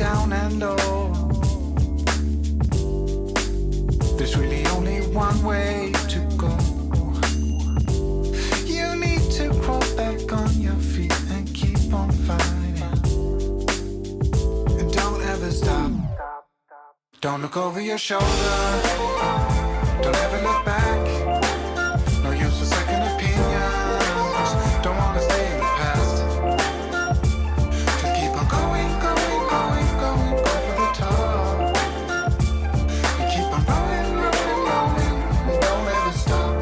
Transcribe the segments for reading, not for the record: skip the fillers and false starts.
down and low. There's really only one way to go. You need to crawl back on your feet and keep on fighting. And don't ever stop. Don't look over your shoulder. Don't ever look back. No use for second opinions. Don't wanna stay in the past. Just keep on going, going, going, going. Go for the top. And keep on rolling, rolling, rolling. And don't ever stop.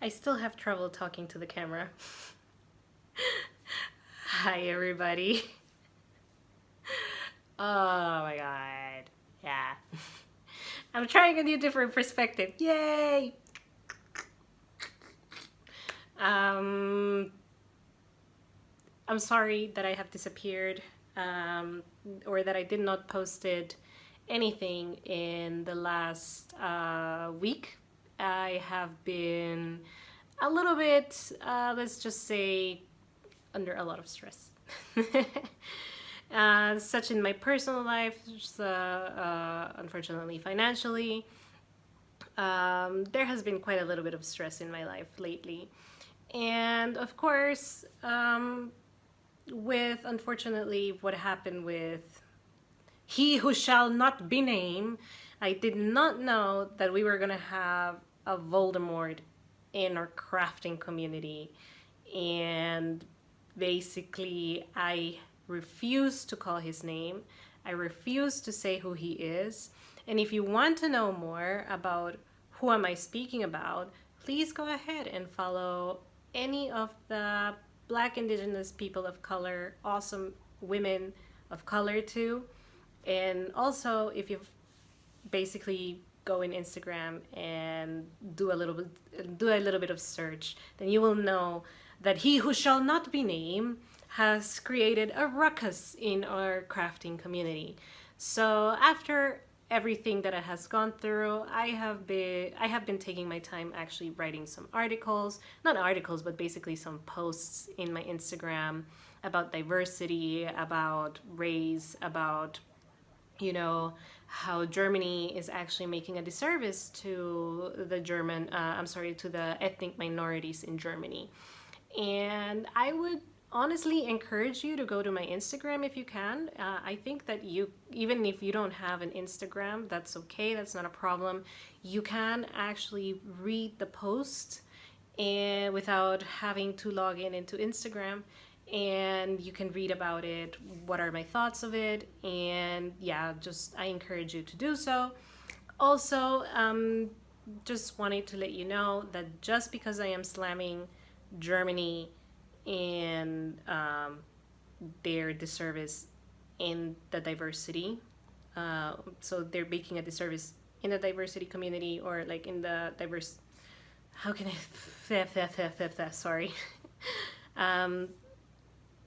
I still have trouble talking to the camera. Hi everybody. Oh my god. Yeah. I'm trying a new different perspective. Yay! I'm sorry that I have disappeared, or that I did not posted anything in the last week. I have been a little bit, let's just say, under a lot of stress. Such in my personal life, unfortunately financially. There has been quite a little bit of stress in my life lately. And of course, with unfortunately what happened with He Who Shall Not Be Named, I did not know that we were gonna have a Voldemort in our crafting community. And basically, I refuse to call his name. I refuse to say who he is. And if you want to know more about who am I speaking about, please go ahead and follow any of the Black, Indigenous, people of color, awesome women of color too. And also, if you basically go in Instagram and do a little bit of search, then you will know that He Who Shall Not Be Named has created a ruckus in our crafting community. So after everything that it has gone through, I have been taking my time actually writing some articles, not articles, but basically some posts in my Instagram about diversity, about race, about, you know, how Germany is actually making a disservice to the to the ethnic minorities in Germany. And I would honestly encourage you to go to my Instagram if you can. I think that even if you don't have an Instagram, that's okay, that's not a problem. You can actually read the post and without having to log into Instagram, and you can read about it, what are my thoughts of it, and yeah, I encourage you to do so. Also, just wanted to let you know that just because I am slamming Germany and their disservice in the diversity, so they're making a disservice in the diversity community, or like in the diverse, how can I sorry.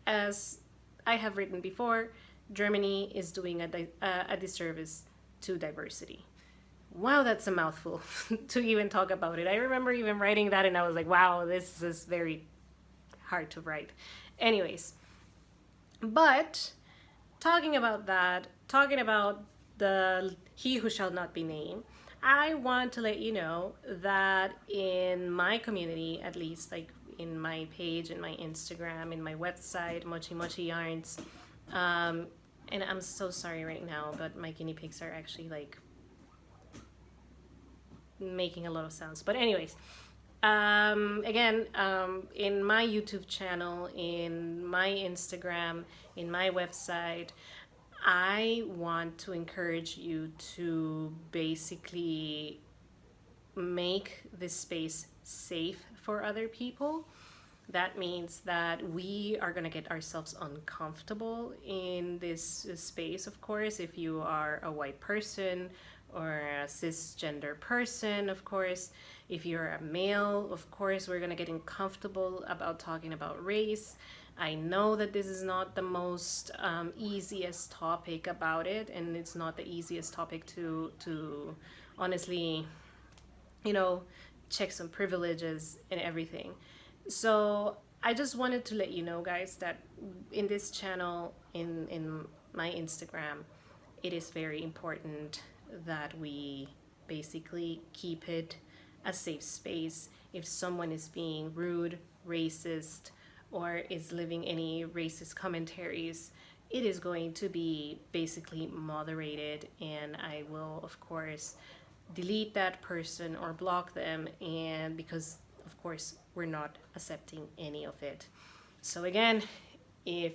As I have written before, Germany is doing a disservice to diversity. Wow, that's a mouthful to even talk about it. I remember even writing that and I was like, wow, this is very hard to write. Anyways, but talking about the He Who Shall Not Be Named, I want to let you know that in my community, at least like in my page, in my Instagram, in my website, Mochi Yarns, and I'm so sorry right now, but my guinea pigs are actually like making a lot of sounds. But anyways, again, in my YouTube channel, in my Instagram, in my website, I want to encourage you to basically make this space safe for other people. That means that we are going to get ourselves uncomfortable in this space, of course, if you are a white person or a cisgender person, of course. If you're a male, of course, we're going to get uncomfortable about talking about race. I know that this is not the most easiest topic about it, and it's not the easiest topic to honestly, you know, check some privileges and everything. So I just wanted to let you know, guys, that in this channel, in my Instagram, it is very important that we basically keep it a safe space. If someone is being rude, racist, or is leaving any racist commentaries, it is going to be basically moderated, and I will, of course, delete that person or block them, and because of course we're not accepting any of it. So again, if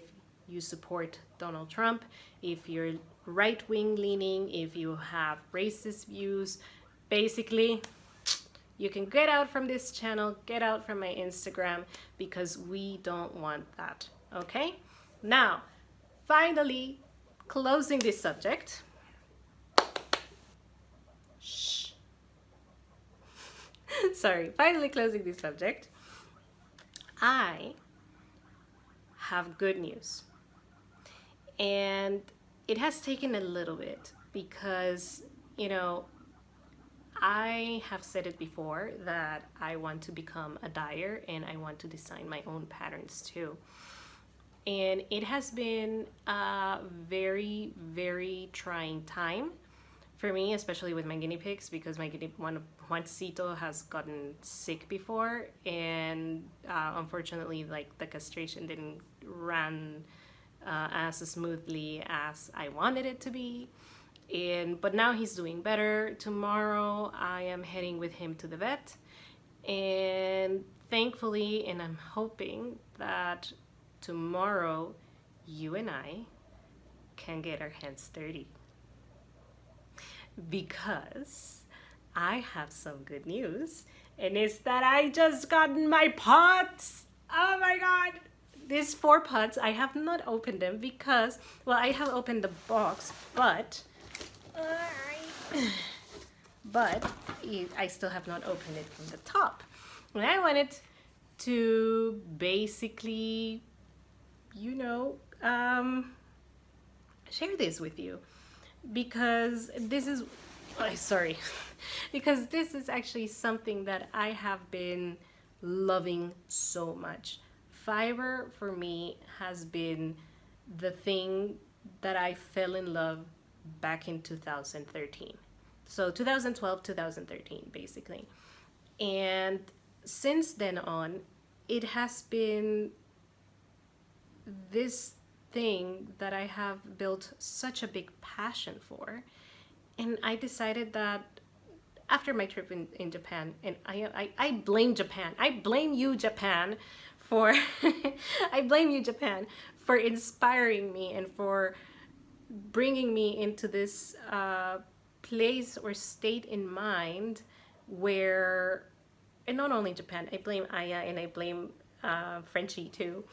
you support Donald Trump, if you're right wing leaning, if you have racist views, basically you can get out from this channel, get out from my Instagram, because we don't want that. Okay? Now, finally, closing this subject. Shh. Sorry, finally closing this subject. I have good news. And it has taken a little bit because, you know, I have said it before that I want to become a dyer and I want to design my own patterns too. And it has been a very, very trying time for me, especially with my guinea pigs, because my Juancito has gotten sick before, and unfortunately, like, the castration didn't run as smoothly as I wanted it to be. But now he's doing better. Tomorrow I am heading with him to the vet, and thankfully, and I'm hoping that tomorrow you and I can get our hands dirty, because I have some good news, and it's that I just gotten my pots. Oh my god! These 4 pots, I have not opened them because, well, I have opened the box, but I still have not opened it from the top. And I wanted to basically, you know, share this with you, because this is, sorry, because this is actually something that I have been loving so much. Fiber for me has been the thing that I fell in love back in 2013. So 2012, 2013, basically. And since then on, it has been this thing that I have built such a big passion for. And I decided that after my trip in Japan, and I blame Japan. I blame you, Japan, for I blame you, Japan, for inspiring me and for bringing me into this place or state in mind where, and not only Japan, I blame Aya and I blame Frenchie too,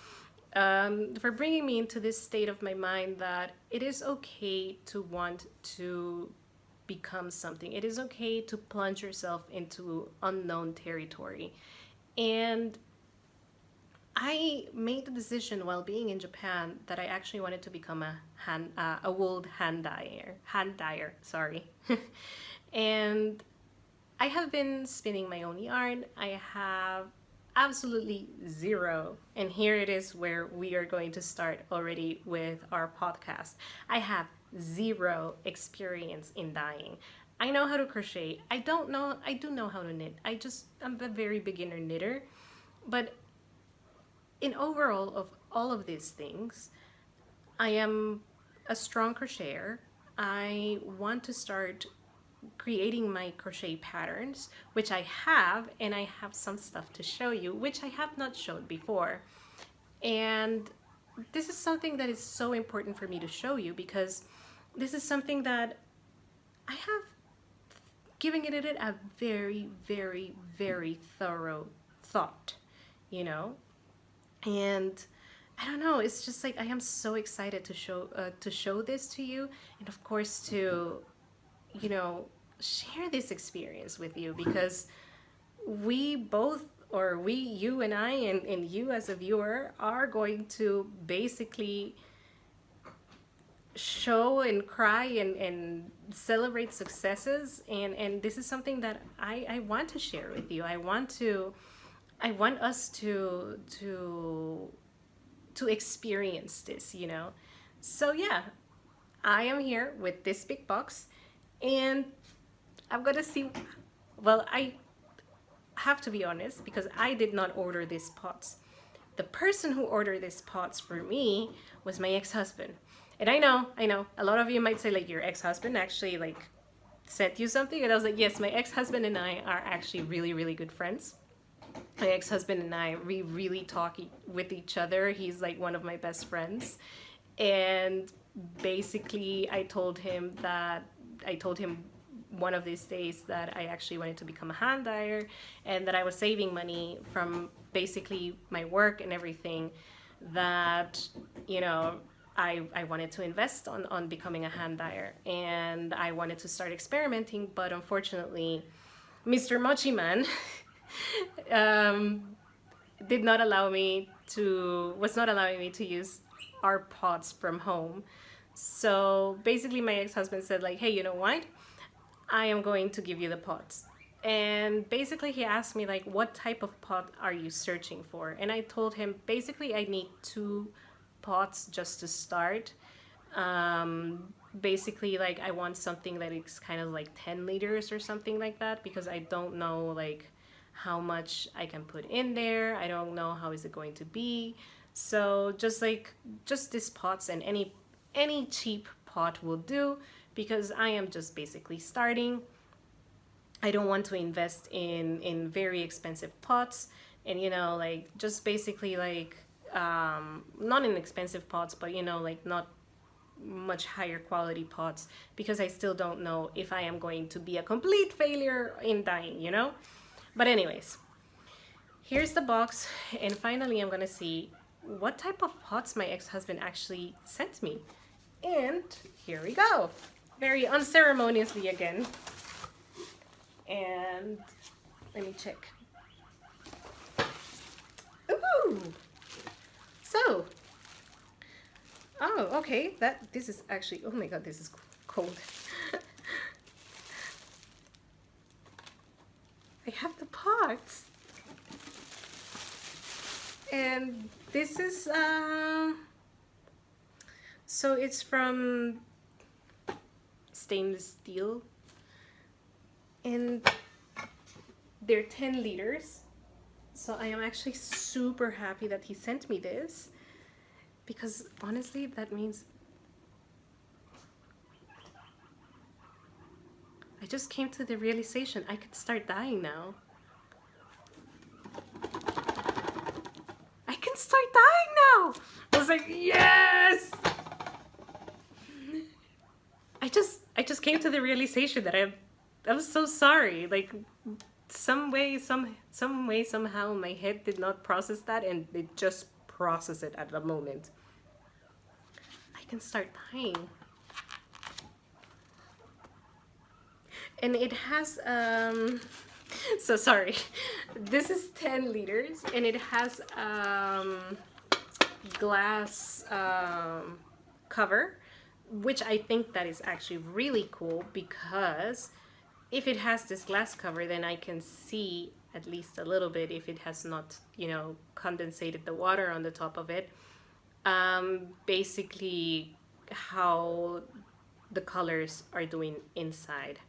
for bringing me into this state of my mind that it is okay to want to become something. It is okay to plunge yourself into unknown territory. And I made the decision while being in Japan that I actually wanted to become a wool hand dyer, sorry. And I have been spinning my own yarn. I have absolutely zero, and here it is where we are going to start already with our podcast. I have zero experience in dyeing. I know how to crochet. I do know how to knit. I'm a very beginner knitter, but in overall of all of these things, I am a strong crocheter. I want to start creating my crochet patterns, which I have, and I have some stuff to show you, which I have not showed before. And this is something that is so important for me to show you, because this is something that I have given it a very, very, very thorough thought, you know? And I don't know, it's just like I am so excited to show this to you, and of course to, you know, share this experience with you, because we both, or we, you and I, and you as a viewer, are going to basically show and cry and celebrate successes, and this is something that I want to share with you. I want to I want us to experience this, you know. So yeah, I am here with this big box, and I'm gonna see. Well, I have to be honest because I did not order these pots. The person who ordered these pots for me was my ex-husband. And I know, a lot of you might say like your ex-husband actually like sent you something, and I was like, yes, my ex-husband and I are actually really, really good friends. My ex-husband and I, we really talk with each other. He's like one of my best friends. And basically I told him one of these days that I actually wanted to become a hand dyer, and that I was saving money from basically my work and everything, that, you know, I wanted to invest on becoming a hand dyer, and I wanted to start experimenting, but unfortunately Mr. Mochi man um, did not allow me to was not allowing me to use our pots from home. So basically my ex-husband said like, hey, you know what, I am going to give you the pots. And basically he asked me like, what type of pot are you searching for? And I told him basically I need 2 pots just to start. Basically like I want something that is kind of like 10 liters or something like that, because I don't know like how much I can put in there. I don't know how is it going to be. So just these pots, and any cheap pot will do, because I am just basically starting. I don't want to invest in very expensive pots, and you know like just basically like not in expensive pots, but you know like not much higher quality pots, because I still don't know if I am going to be a complete failure in dyeing, you know. But anyways, here's the box, and finally I'm gonna see what type of pots my ex-husband actually sent me. And here we go, very unceremoniously again. And let me check. Ooh! So, oh, okay, this is actually, oh my god, this is cold. I have the pots. And this is, so it's from stainless steel. And they're 10 liters. So I am actually super happy that he sent me this, because honestly, that means I just came to the realization I could start dyeing now. I can start dyeing now! I was like, yes! I just came to the realization that I'm so sorry. Like some way somehow my head did not process that, and it just processed it at the moment. I can start dyeing. And it has so sorry, this is 10 liters, and it has glass cover, which I think that is actually really cool, because if it has this glass cover, then I can see at least a little bit if it has not, you know, condensated the water on the top of it. Basically how the colors are doing inside.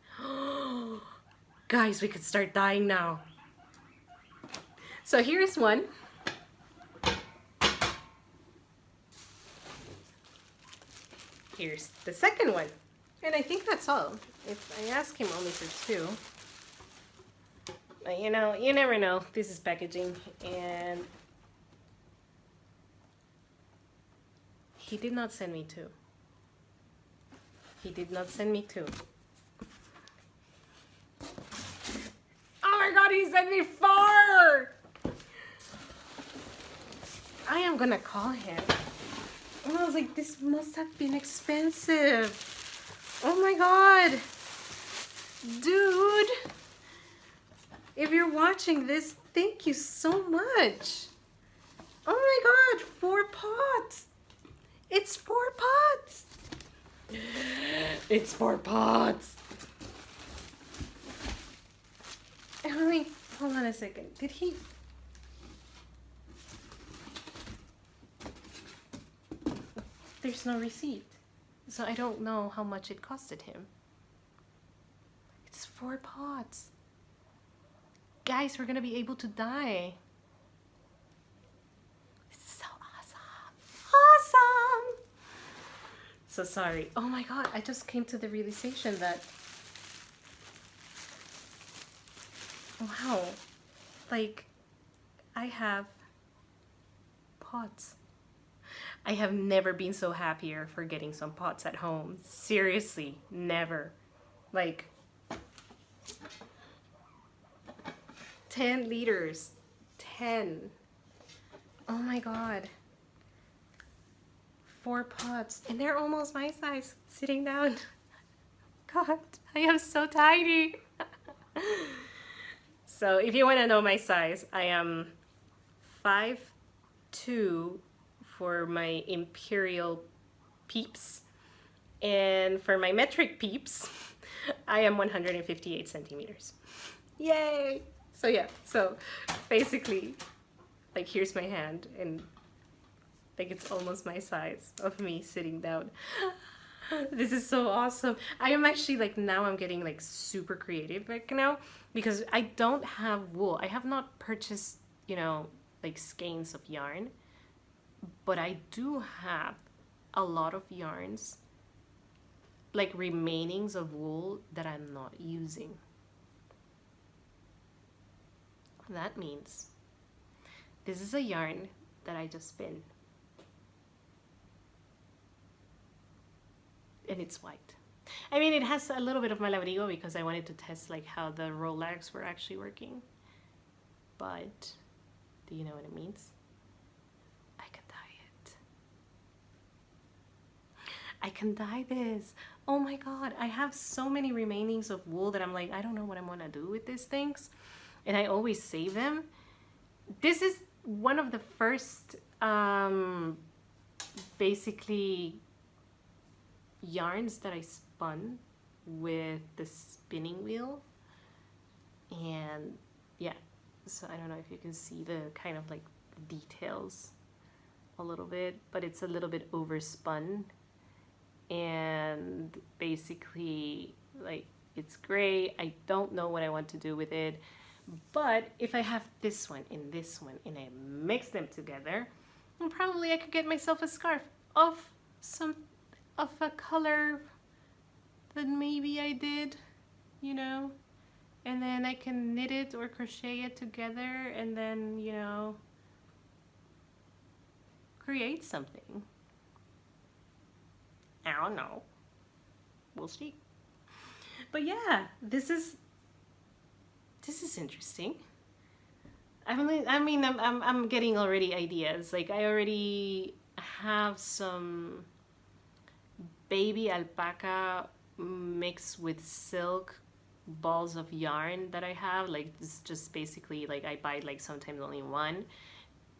Guys, we could start dyeing now. So here's one. Here's the second one. And I think that's all. If I ask him only for 2. But you know, you never know. This is packaging, and he did not send me 2. He did not send me 2. Oh my god, he sent me 4! I am gonna call him. And I was like, this must have been expensive. Oh my god. Dude. If you're watching this, thank you so much. Oh my god, 4 pots. It's 4 pots. It's 4 pots. And I'm like, hold on a second. Did he there's no receipt. So I don't know how much it costed him. It's 4 pots. Guys, we're gonna be able to dye. It's so awesome. Awesome! So sorry. Oh my god, I just came to the realization that, wow, like, I have pots. I have never been so happier for getting some pots at home. Seriously, never. Like, 10 liters. 10. Oh my god. 4 pots. And they're almost my size. Sitting down. God, I am so tiny. So if you want to know my size, I am 5'2" for my imperial peeps. And for my metric peeps, I am 158 centimeters. Yay! So yeah, so basically, like, here's my hand, and like it's almost my size of me sitting down. This is so awesome. I am actually, like, now I'm getting like super creative right now because I don't have wool. I have not purchased, you know, like skeins of yarn, but I do have a lot of yarns, like remainings of wool that I'm not using. That means this is a yarn that I just spin. And it's white. I mean, it has a little bit of my labrigo because I wanted to test like how the rollers were actually working. But do you know what it means? I can dye it. I can dye this. Oh my god, I have so many remainings of wool that I'm like, I don't know what I'm gonna do with these things. And I always save them. This is one of the first basically yarns that I spun with the spinning wheel. And yeah, so I don't know if you can see the kind of like details a little bit, but it's a little bit overspun. And basically, like, it's gray. I don't know what I want to do with it. But if I have this one and I mix them together, then probably I could get myself a scarf of a color that maybe I did, you know, and then I can knit it or crochet it together and then, you know, create something. I don't know. We'll see. But yeah, this is interesting. I'm getting already ideas. Like, I already have some baby alpaca mixed with silk balls of yarn that I have. Like, it's just basically like I buy like sometimes only one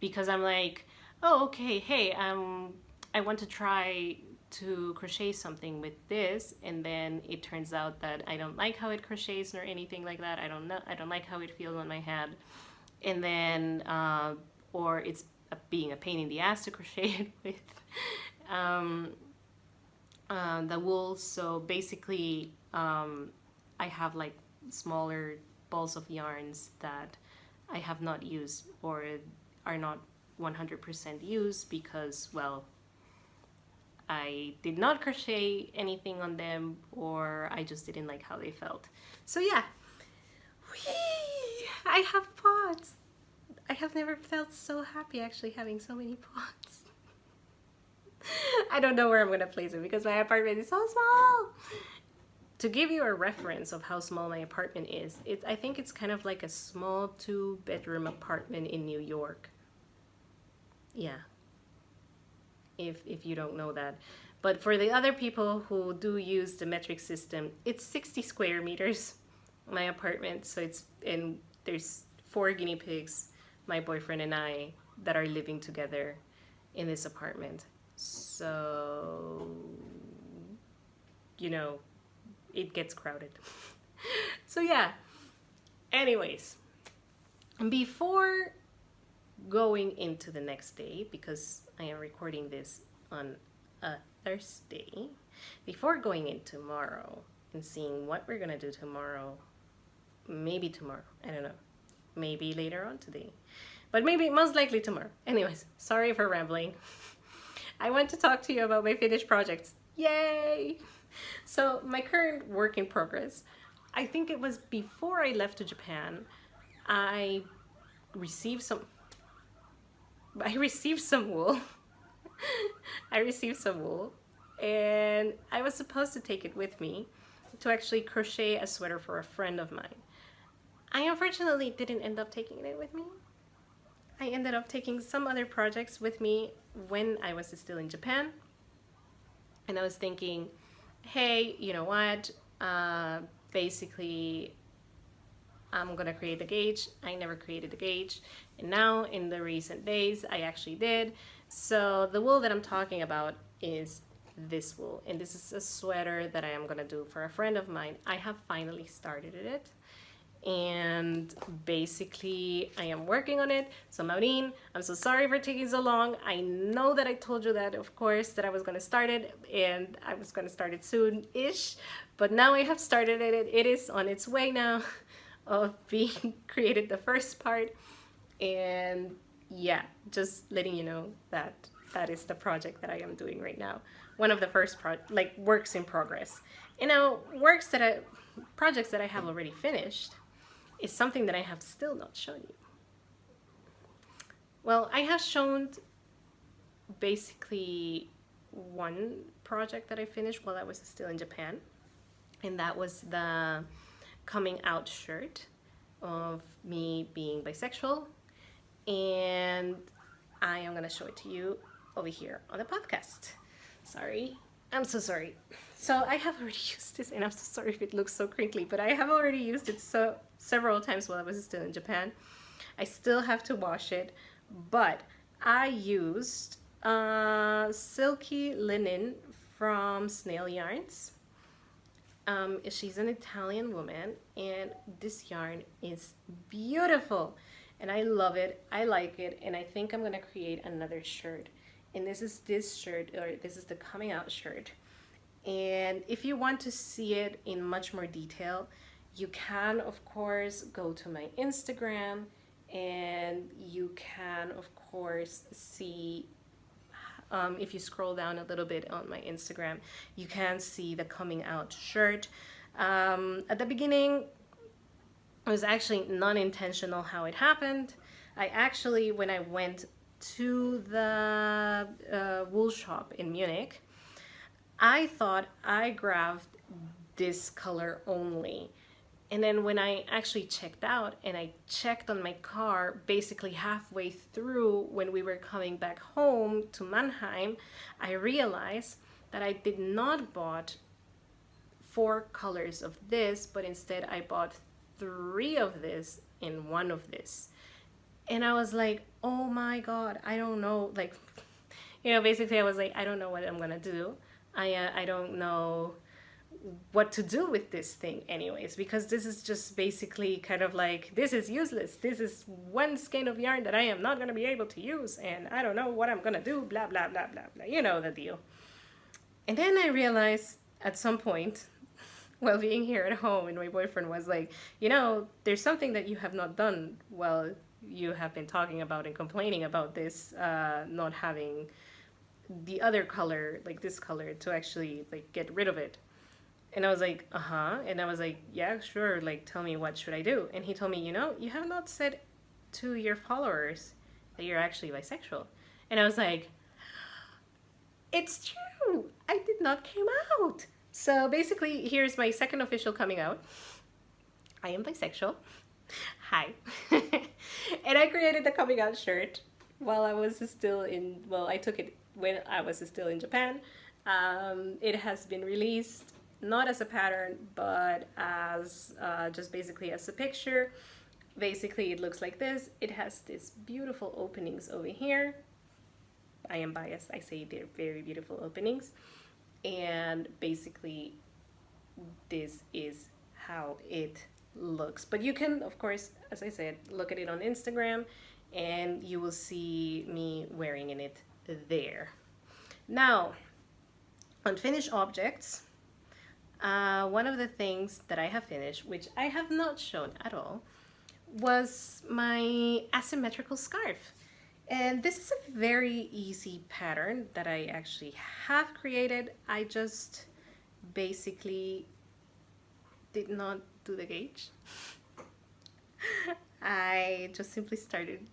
because I'm like, oh, okay, hey, I want to try to crochet something with this, and then it turns out that I don't like how it crochets nor anything like that. I don't like how it feels on my hand, and then or it's being a pain in the ass to crochet it with the wool. So basically I have like smaller balls of yarns that I have not used or are not 100% used because, well, I did not crochet anything on them, or I just didn't like how they felt. So yeah, whee! I have pots. I have never felt so happy actually having so many pots. I don't know where I'm gonna place it because my apartment is so small. To give you a reference of how small my apartment is, I think it's kind of like a small 2-bedroom apartment in New York. Yeah. If you don't know that. But for the other people who do use the metric system, it's 60 square meters, my apartment. So there's 4 guinea pigs, my boyfriend and I, that are living together in this apartment. So, you know, it gets crowded. So yeah, anyways, before going into the next day, because I am recording this on a Thursday. Before going in tomorrow and seeing what we're gonna do tomorrow, maybe tomorrow, I don't know, maybe later on today, but maybe most likely tomorrow. Anyways, sorry for rambling. I want to talk to you about my finished projects. Yay! So my current work in progress, I think it was before I left to Japan, I received some wool. I received some wool, and I was supposed to take it with me to actually crochet a sweater for a friend of mine. I unfortunately didn't end up taking it with me. I ended up taking some other projects with me when I was still in Japan. And I was thinking, hey, you know what? Basically, I'm gonna create the gauge. I never created the gauge. And now in the recent days, I actually did. So the wool that I'm talking about is this wool. And this is a sweater that I am gonna do for a friend of mine. I have finally started it. And basically I am working on it. So Maureen, I'm so sorry for taking so long. I know that I told you that, of course, that I was going to start it, and I was going to start it soon-ish, but now I have started it. It is on its way now of being created, the first part. And yeah, just letting you know that that is the project that I am doing right now. One of the first works in progress. And now projects that I have already finished is something that I have still not shown you. Well, I have shown basically one project that I finished while I was still in Japan, and that was the coming out shirt of me being bisexual, and I am gonna show it to you over here on the podcast. Sorry, I'm so sorry. So I have already used this, and I'm so sorry if it looks so crinkly, but I have already used it several times while I was still in Japan. I still have to wash it, but I used silky linen from Snail Yarns. She's an Italian woman, and this yarn is beautiful, and I love it. I like it, and I think I'm gonna create another shirt. And this is the coming out shirt. And if you want to see it in much more detail, you can of course go to my Instagram, and you can of course see, if you scroll down a little bit on my Instagram, you can see the coming out shirt. At the beginning, it was actually non-intentional how it happened. I actually, when I went to the wool shop in Munich, I thought I grabbed this color only. And then when I actually checked out and I checked on my car, basically halfway through when we were coming back home to Mannheim, I realized that I did not bought 4 colors of this, but instead I bought 3 of this and 1 of this. And I was like, oh my God, I don't know, like, basically I was like, I don't know what I'm gonna do. I don't know what to do with this thing anyways, because this is just basically kind of like, this is useless. This is one skein of yarn that I am not going to be able to use, and I don't know what I'm going to do, blah, blah, blah, blah, blah. You know the deal. And then I realized at some point, while being here at home, and my boyfriend was like, there's something that you have not done while you have been talking about and complaining about this, not having the other color, like this color, to actually like get rid of it. And I was like, and I was like, yeah, sure, like tell me, what should I do? And he told me, you have not said to your followers that you're actually bisexual. And I was like, it's true, I did not came out. So basically, here's my second official coming out. I am bisexual. Hi. And I created the coming out shirt while I was still I took it when I was still in Japan. It has been released not as a pattern, but as just basically as a picture. Basically, it looks like this. It has these beautiful openings over here. I am biased, I say they're very beautiful openings. And basically, this is how it looks. But you can, of course, as I said, look at it on Instagram, and you will see me wearing in it there. Now, On finished objects, one of the things that I have finished, which I have not shown at all, was my asymmetrical scarf. And this is a very easy pattern that I actually have created. I just basically did not do the gauge. I just simply started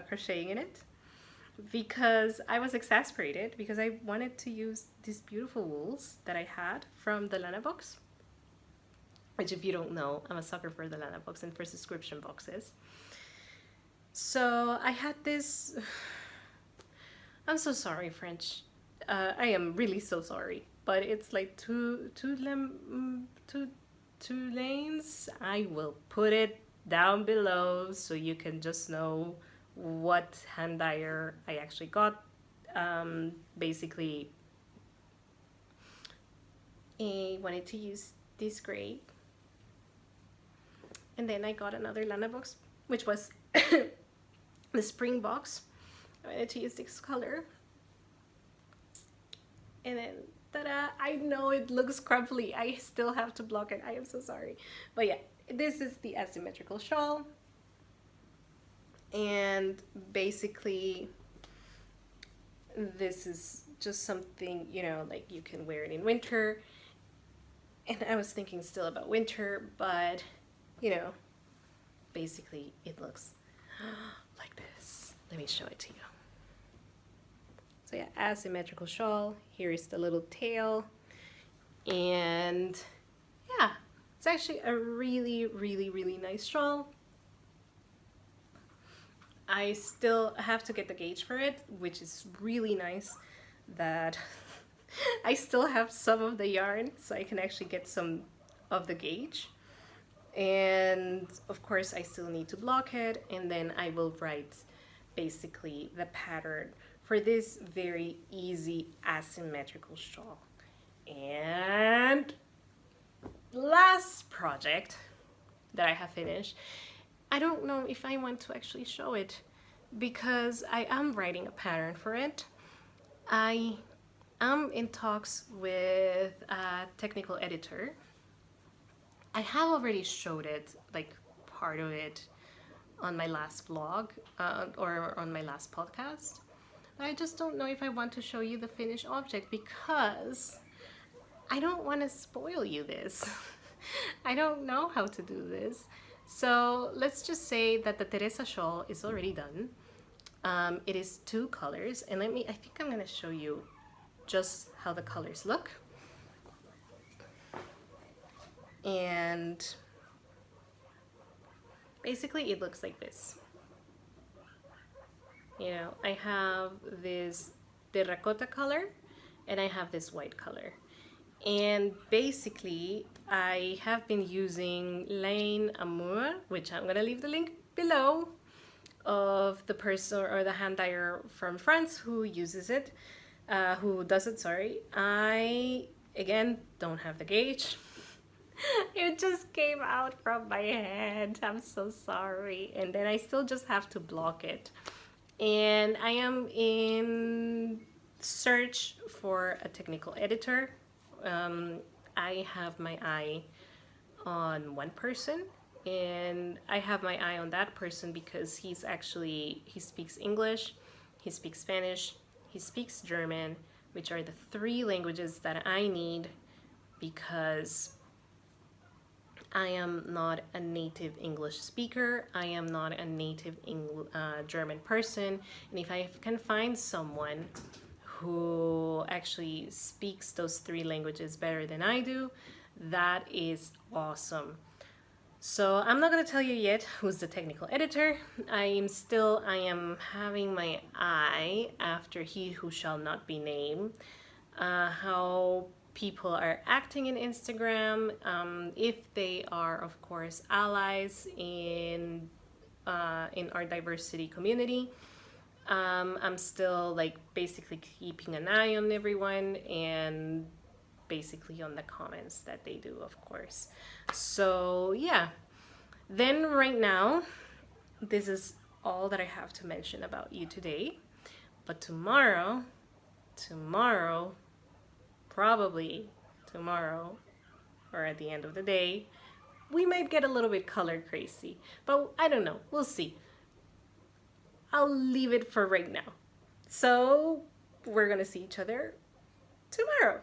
crocheting in it because I was exasperated because I wanted to use these beautiful wools that I had from the Lana box, which, if you don't know, I'm a sucker for the Lana box and for subscription boxes. So I had this. I'm so sorry, French. I am really so sorry, but it's like two lanes. I will put it down below so you can just know what hand dyer I actually got. Basically, I wanted to use this gray, and then I got another Lana box, which was the spring box. I wanted to use this color, and then ta-da! I know it looks crumbly. I still have to block it. I am so sorry, but yeah, this is the asymmetrical shawl, and basically this is just something, you know, like you can wear it in winter. And I was thinking still about winter, but you know, basically it looks like this. Let me show it to you. So yeah, asymmetrical shawl. Here is the little tail. And yeah, it's actually a really, really, really nice shawl. I still have to get the gauge for it, which is really nice that I still have some of the yarn, so I can actually get some of the gauge. And of course I still need to block it, and then I will write basically the pattern for this very easy asymmetrical shawl. And last project that I have finished, I don't know if I want to actually show it because I am writing a pattern for it. I am in talks with a technical editor. I have already showed it, like part of it, on my last vlog or on my last podcast. I just don't know if I want to show you the finished object because I don't want to spoil you this. I don't know how to do this. So let's just say that the Teresa shawl is already done. It is 2 colors, and I think I'm gonna show you just how the colors look. And basically it looks like this. You know, I have this terracotta color and I have this white color. And basically I have been using Laine Amour, which I'm gonna leave the link below, of the person or the hand dyer from France who uses it, who does it, sorry. I, again, don't have the gauge. It just came out from my hand. I'm so sorry. And then I still just have to block it. And I am in search for a technical editor. I have my eye on one person, and I have my eye on that person because he speaks English, he speaks Spanish, he speaks German, which are the 3 languages that I need because I am not a native English speaker. I am not a native German person. And if I can find someone who actually speaks those 3 languages better than I do, that is awesome. So I'm not going to tell you yet who's the technical editor. I am having my eye after He Who Shall Not Be Named, how people are acting in Instagram, if they are, of course, allies in our diversity community. I'm still like basically keeping an eye on everyone and basically on the comments that they do, of course. So yeah, then right now, this is all that I have to mention about you today. But tomorrow, tomorrow, probably tomorrow, or at the end of the day, we might get a little bit color crazy. But I don't know. We'll see. I'll leave it for right now. So we're gonna see each other tomorrow.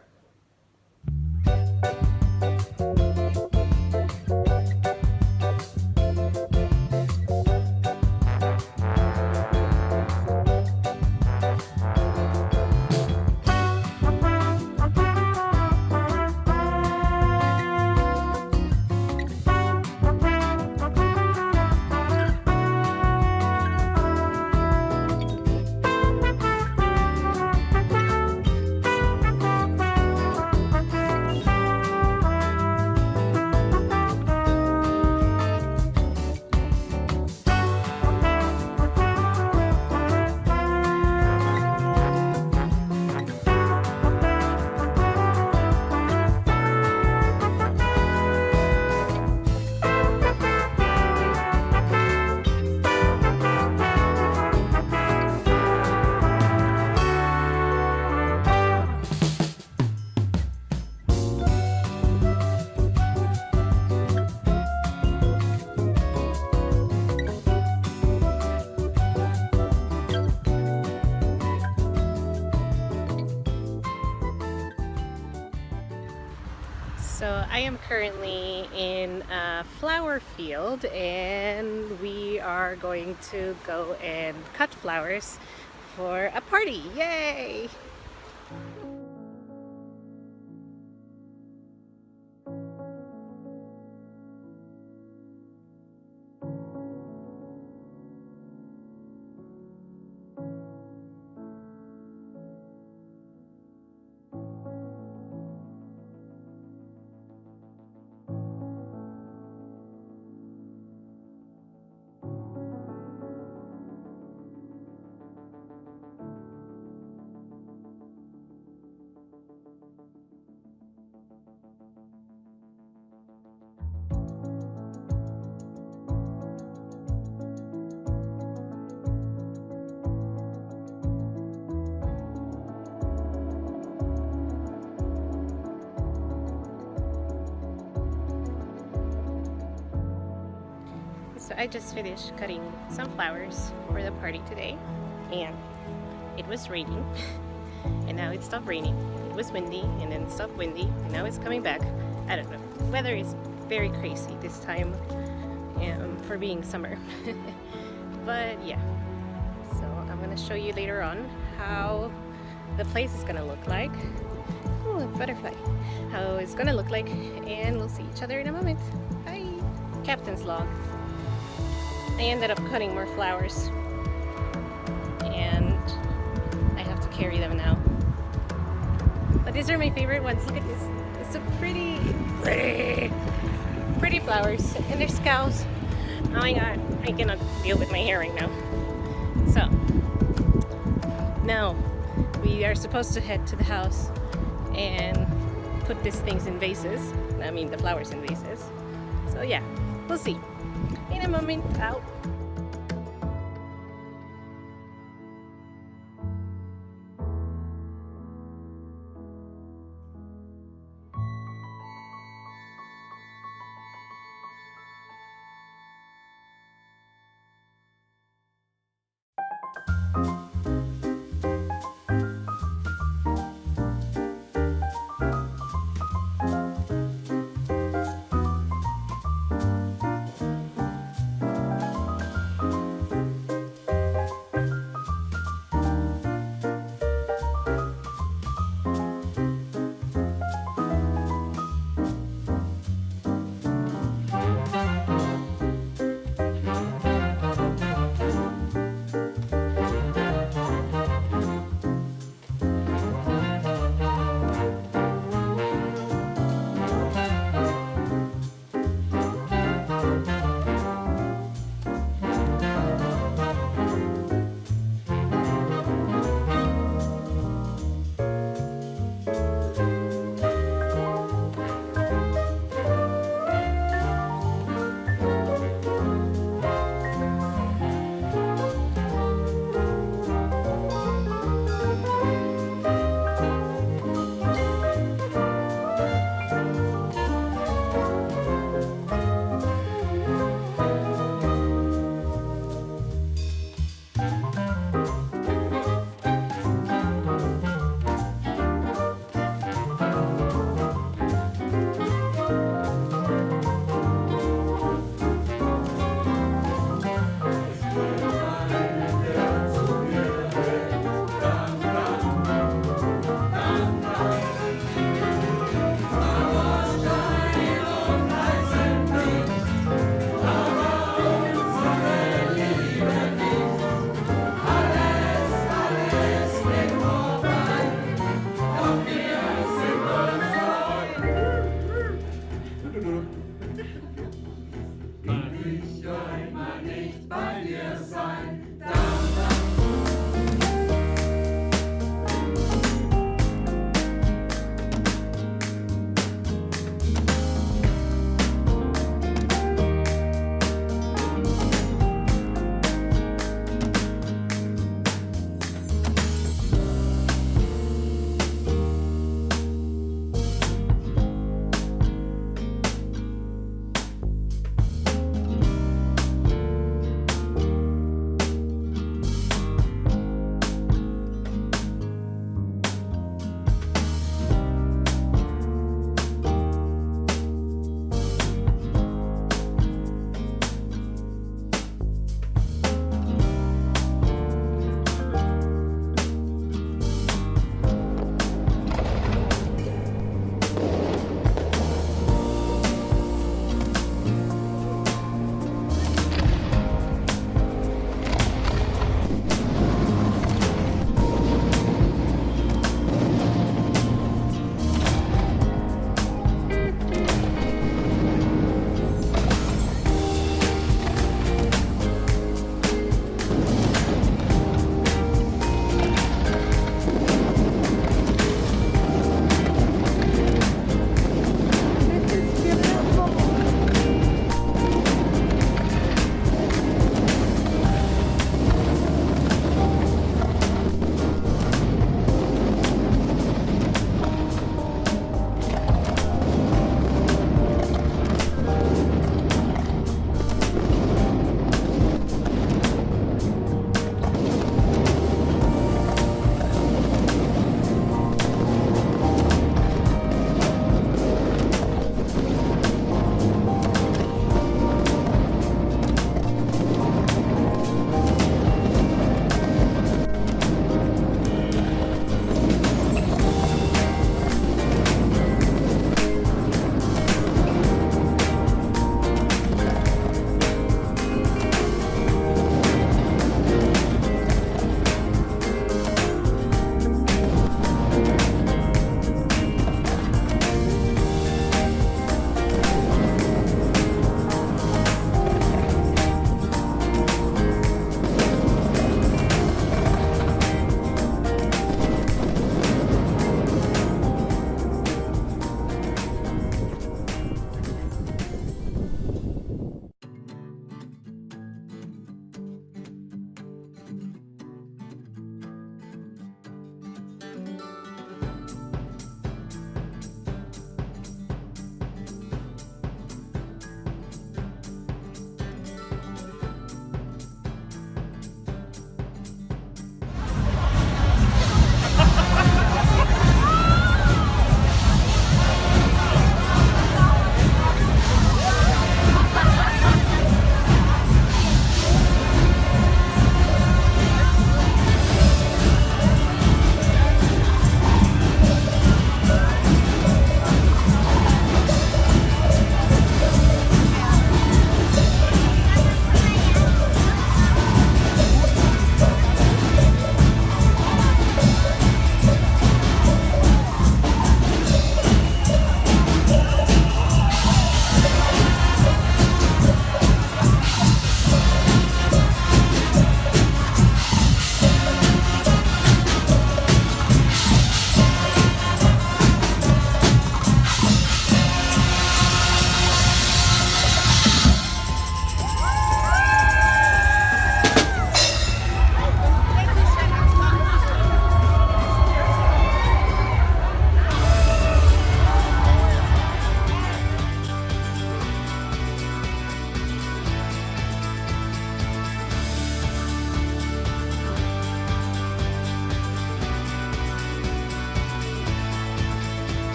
So I am currently in a flower field and we are going to go and cut flowers for a party. Yay! So I just finished cutting some flowers for the party today, and it was raining and now it stopped raining. It was windy and then stopped windy and now it's coming back. I don't know. Weather is very crazy this time for being summer. But yeah, so I'm gonna show you later on how the place is gonna look like. Oh, a butterfly. How it's gonna look like, and we'll see each other in a moment. Bye. Captain's log. I ended up cutting more flowers and I have to carry them now. But these are my favorite ones. Look at this. It's so pretty flowers, and there's cows. Oh my god, I cannot deal with my hair right now. So now we are supposed to head to the house and put these things in vases. I mean the flowers in vases. So yeah, we'll see. In a moment, out.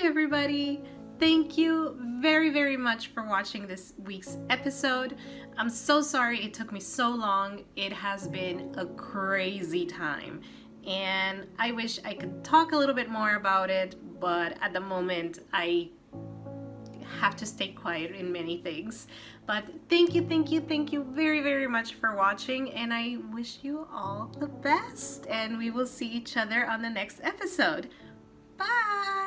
everybody. Thank you very, very much for watching this week's episode. I'm so sorry it took me so long. It has been a crazy time, and I wish I could talk a little bit more about it, but at the moment I have to stay quiet in many things. But thank you very, very much for watching, and I wish you all the best, and we will see each other on the next episode. Bye!